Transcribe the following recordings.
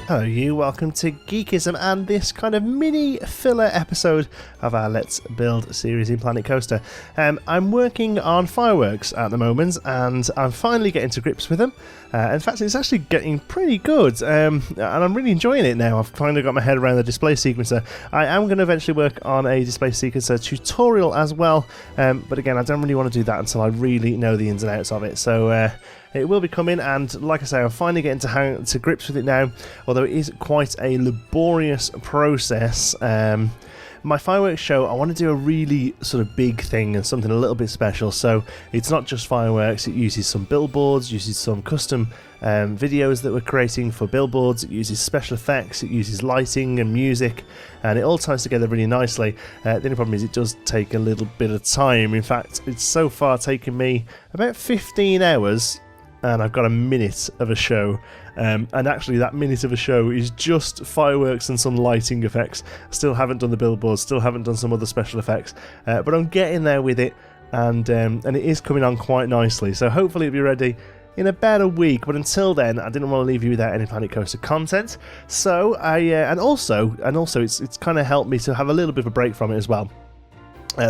Hello you, welcome to Geekism and this kind of mini filler episode of our Let's Build series in Planet Coaster. I'm working on fireworks at the moment and I'm finally getting to grips with them. In fact, it's actually getting pretty good and I'm really enjoying it now. I've finally got my head around the display sequencer. I am going to eventually work on a display sequencer tutorial as well, but again, I don't really want to do that until I really know the ins and outs of it. So it will be coming, and like I say, I'm finally getting to grips with it now, although it is quite a laborious process. My fireworks show, I want to do a really sort of big thing and something a little bit special, so it's not just fireworks, it uses some billboards, uses some custom videos that we're creating for billboards, it uses special effects, it uses lighting and music, and it all ties together really nicely. The only problem is it does take a little bit of time. In fact, it's so far taken me about 15 hours and I've got a minute of a show, and actually that minute of a show is just fireworks and some lighting effects. Still haven't done the billboards, still haven't done some other special effects, but I'm getting there with it, and it is coming on quite nicely, so hopefully it'll be ready in about a week. But until then, I didn't want to leave you without any Planet Coaster content, so and also it's kind of helped me to have a little bit of a break from it as well.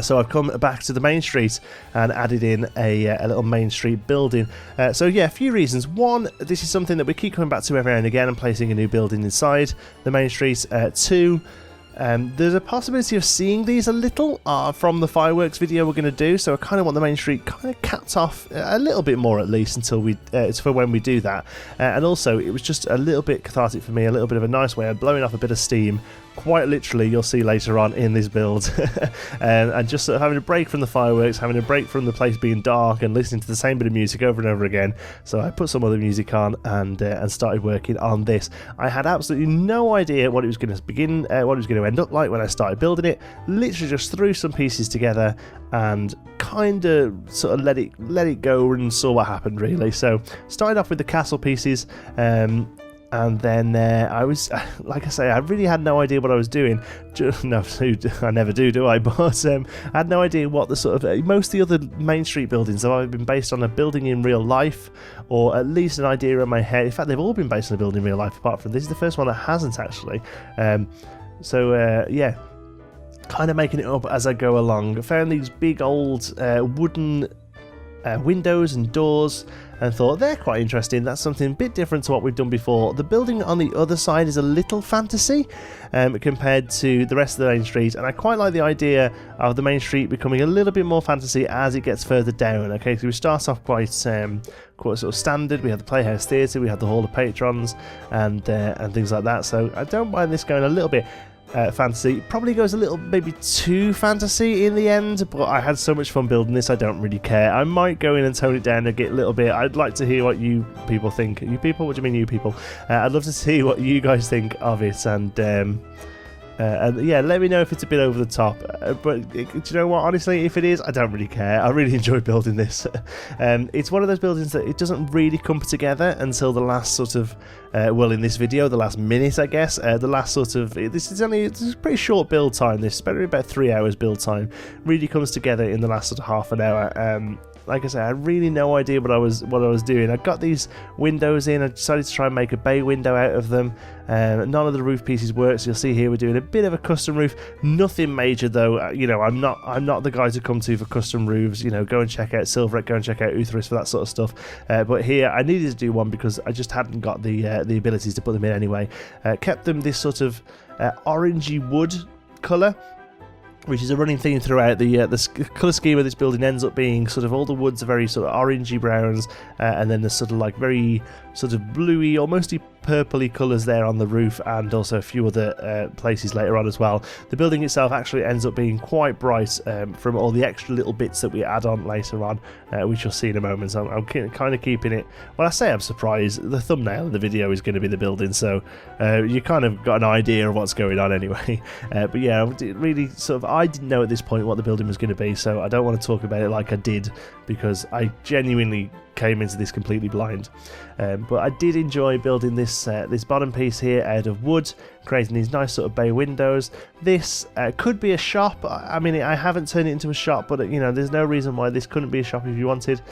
So I've come back to the main street and added in a little main street building. So yeah, a few reasons. One, this is something that we keep coming back to every now and again and placing a new building inside the main street. Two, there's a possibility of seeing these a little from the fireworks video we're going to do, so I kind of want the main street kind of capped off a little bit more at least until it's for when we do that. And also it was just a little bit cathartic for me, a little bit of a nice way of blowing off a bit of steam. Quite literally, you'll see later on in this build, and just sort of having a break from the fireworks, having a break from the place being dark and listening to the same bit of music over and over again. So I put some other music on and started working on this. I had absolutely no idea what it was going to what it was going to end up like when I started building it. Literally just threw some pieces together and kind of sort of let it go and saw what happened really. So started off with the castle pieces. And then I was, like I say, I really had no idea what I was doing. No, I never do I? But I had no idea what the sort of, most of the other main street buildings have either been based on a building in real life, or at least an idea in my head. In fact, they've all been based on a building in real life, apart from this is the first one that hasn't actually. Yeah, kind of making it up as I go along. I found these big old wooden windows and doors and thought they're quite interesting. That's something a bit different to what we've done before. The building on the other side is a little fantasy compared to the rest of the main street, and I quite like the idea of the main street becoming a little bit more fantasy as it gets further down. Okay, so we start off quite sort of standard. We have the Playhouse Theatre, we have the Hall of Patrons, and things like that. So I don't mind this going a little bit fantasy. Probably goes a little maybe too fantasy in the end, but I had so much fun building this, I don't really care. I might go in and tone it down a little bit. I'd like to hear what you people think. You people? What do you mean you people? I'd love to see what you guys think of it, and yeah, let me know if it's a bit over the top, but do you know what, honestly, if it is, I don't really care. I really enjoy building this. It's one of those buildings that it doesn't really come together until the last sort of well, in this video, the last minute, I guess. The last sort of, this is a pretty short build time. This spent about 3 hours build time. Really comes together in the last sort of half an hour. Like I said, I had really no idea what I was doing. I got these windows in. I decided to try and make a bay window out of them. None of the roof pieces work, so you'll see here we're doing a bit of a custom roof. Nothing major though. You know, I'm not the guy to come to for custom roofs. You know, go and check out Silverette, go and check out Uthris for that sort of stuff. But here I needed to do one because I just hadn't got the abilities to put them in anyway. Kept them this sort of orangey wood colour, which is a running theme throughout. The colour scheme of this building ends up being sort of all the woods are very sort of orangey browns, and then there's sort of like very sort of bluey, almost purpley colours there on the roof, and also a few other places later on as well. The building itself actually ends up being quite bright from all the extra little bits that we add on later on, which you'll see in a moment. So I'm kind of keeping it, well, I say I'm surprised, the thumbnail of the video is going to be the building, so you kind of got an idea of what's going on anyway. But yeah, really sort of I didn't know at this point what the building was going to be, so I don't want to talk about it like I did, because I genuinely came into this completely blind. But I did enjoy building this this bottom piece here out of wood, creating these nice sort of bay windows. This could be a shop. I mean, I haven't turned it into a shop, but you know, there's no reason why this couldn't be a shop if you wanted.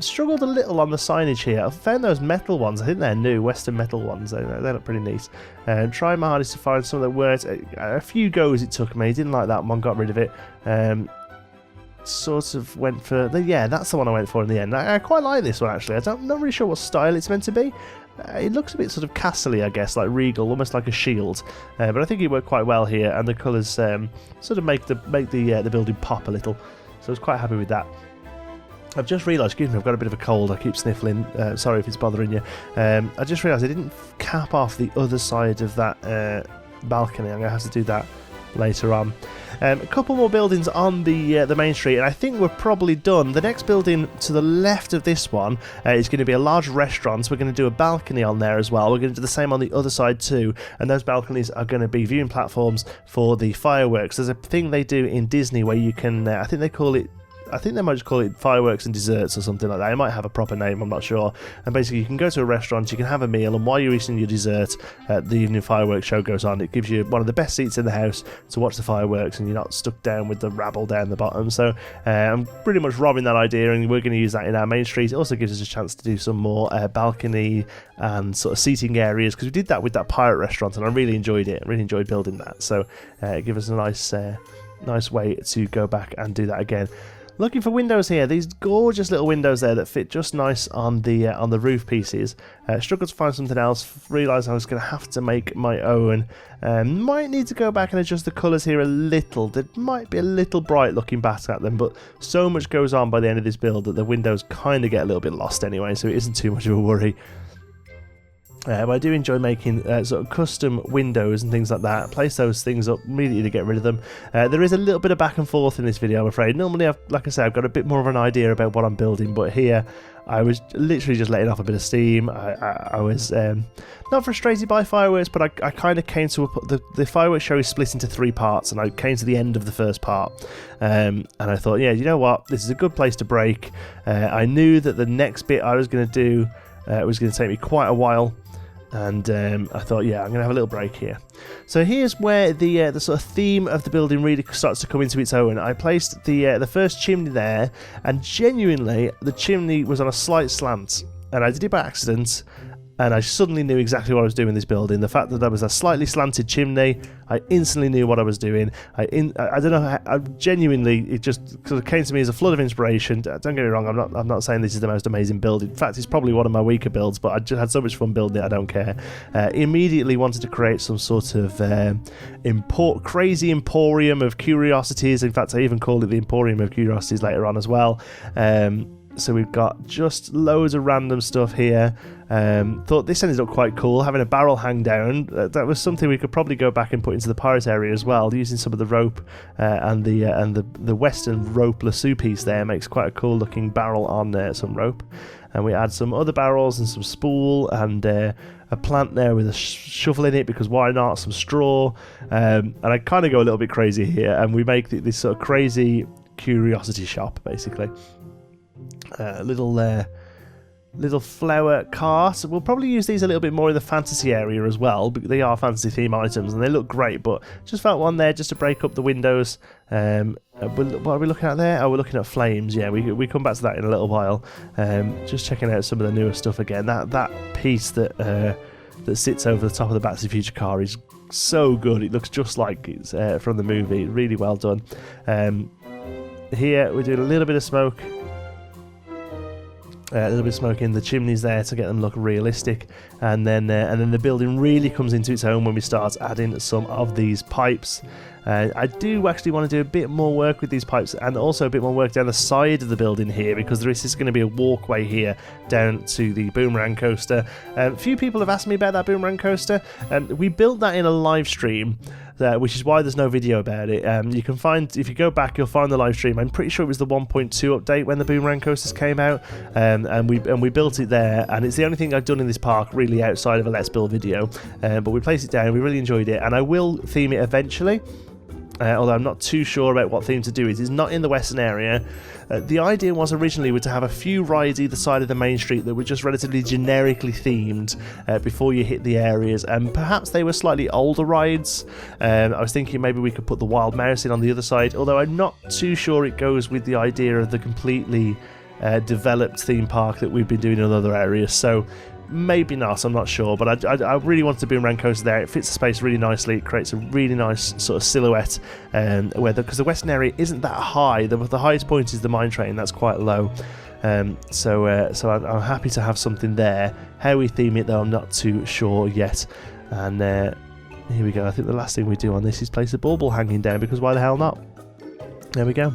Struggled a little on the signage here. I found those metal ones. I think they're new, Western metal ones. They look pretty neat. Trying my hardest to find some that weren't. A few goes it took me. Didn't like that one. Got rid of it. Sort of went for yeah, that's the one I went for in the end. I quite like this one actually. I'm not really sure what style it's meant to be. It looks a bit sort of castle-y, I guess, like regal, almost like a shield. But I think it worked quite well here, and the colours sort of make the building pop a little. So I was quite happy with that. I've just realised, excuse me, I've got a bit of a cold. I keep sniffling. Sorry if it's bothering you. I just realised I didn't cap off the other side of that balcony. I'm going to have to do that later on. A couple more buildings on the main street, and I think we're probably done. The next building to the left of this one is going to be a large restaurant, so we're going to do a balcony on there as well. We're going to do the same on the other side too, and those balconies are going to be viewing platforms for the fireworks. There's a thing they do in Disney where you can, I think they might just call it fireworks and desserts or something like that. It might have a proper name, I'm not sure. And basically you can go to a restaurant, you can have a meal, and while you're eating your dessert, the evening fireworks show goes on. It gives you one of the best seats in the house to watch the fireworks, and you're not stuck down with the rabble down the bottom. So I'm pretty much robbing that idea, and we're going to use that in our main street. It also gives us a chance to do some more balcony and sort of seating areas, because we did that with that pirate restaurant, and I really enjoyed it. I really enjoyed building that. So it gives us a nice way to go back and do that again. Looking for windows here. These gorgeous little windows there that fit just nice on the roof pieces. Struggled to find something else. Realised I was going to have to make my own. Might need to go back and adjust the colours here a little. They might be a little bright looking back at them, but so much goes on by the end of this build that the windows kind of get a little bit lost anyway, so it isn't too much of a worry. But I do enjoy making sort of custom windows and things like that. Place those things up immediately to get rid of them. There is a little bit of back and forth in this video, I'm afraid. Normally, like I say, I've got a bit more of an idea about what I'm building, but here I was literally just letting off a bit of steam. I was not frustrated by fireworks, but I kind of came to the fireworks show is split into 3 parts, and I came to the end of the first part, and I thought, yeah, you know what, this is a good place to break. I knew that the next bit I was going to do was going to take me quite a while. And I thought, yeah, I'm going to have a little break here. So here's where the sort of theme of the building really starts to come into its own. I placed the first chimney there, and genuinely the chimney was on a slight slant, and I did it by accident. And I suddenly knew exactly what I was doing in this building. The fact that there was a slightly slanted chimney, I instantly knew what I was doing. I don't know, I genuinely, it just sort of came to me as a flood of inspiration. Don't get me wrong, I'm not saying this is the most amazing build. In fact, it's probably one of my weaker builds, but I just had so much fun building it, I don't care. Immediately wanted to create some sort of crazy emporium of curiosities. In fact, I even called it the Emporium of Curiosities later on as well. So we've got just loads of random stuff here. Thought this ended up quite cool, having a barrel hang down. That was something we could probably go back and put into the pirate area as well, using some of the rope and the western rope lasso piece there makes quite a cool looking barrel on some rope. And we add some other barrels and some spool and a plant there with a shovel in it, because why not, some straw. And I kind of go a little bit crazy here, and we make this sort of crazy curiosity shop basically. Little flower cart. We'll probably use these a little bit more in the fantasy area as well, because they are fantasy theme items and they look great, but just felt one there just to break up the windows. What are we looking at there? Oh, we're looking at flames. Yeah, we come back to that in a little while. Just checking out some of the newer stuff again. That piece that sits over the top of the Back to the Future car is so good. It looks just like it's from the movie. Really well done. Here we're doing a little bit of smoke. A little bit of smoke in the chimneys there to get them look realistic, and then the building really comes into its own when we start adding some of these pipes. I do actually want to do a bit more work with these pipes, and also a bit more work down the side of the building here, because there is going to be a walkway here down to the boomerang coaster. A few people have asked me about that boomerang coaster. We built that in a live stream, which is why there's no video about it. You can find, if you go back, you'll find the live stream. I'm pretty sure it was the 1.2 update when the boomerang coasters came out, and we built it there. And it's the only thing I've done in this park really outside of a Let's Build video. But we placed it down. We really enjoyed it, and I will theme it eventually. although I'm not too sure about what theme to do. It is not in the western area. The idea was originally to have a few rides either side of the main street that were just relatively generically themed before you hit the areas, and perhaps they were slightly older rides. I was thinking maybe we could put the Wild Mouse in on the other side, although I'm not too sure it goes with the idea of the completely developed theme park that we've been doing in other areas, so maybe not, I'm not sure, but I really wanted to Boomerang Coaster there. It fits the space really nicely, it creates a really nice sort of silhouette, because the western area isn't that high. The highest point is the mine train, that's quite low, so I'm happy to have something there. How we theme it though, I'm not too sure yet. And here we go. I think the last thing we do on this is place a bauble hanging down, because why the hell not? There we go.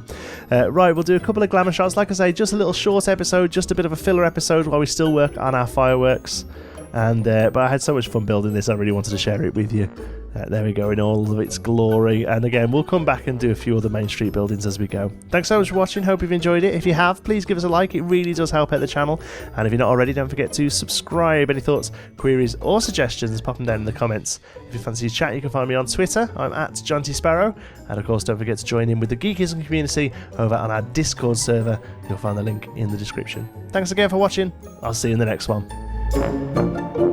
Right, we'll do a couple of glamour shots. Like I say, just a little short episode, just a bit of a filler episode while we still work on our fireworks. And but I had so much fun building this, I really wanted to share it with you. There we go, in all of its glory. And again, we'll come back and do a few other Main Street buildings as we go. Thanks so much for watching, hope you've enjoyed it. If you have, please give us a like, it really does help out the channel. And if you're not already, don't forget to subscribe. Any thoughts, queries or suggestions, pop them down in the comments. If you fancy a chat, you can find me on Twitter, I'm at John T Sparrow. And of course, don't forget to join in with the Geekism community over on our Discord server. You'll find the link in the description. Thanks again for watching, I'll see you in the next one.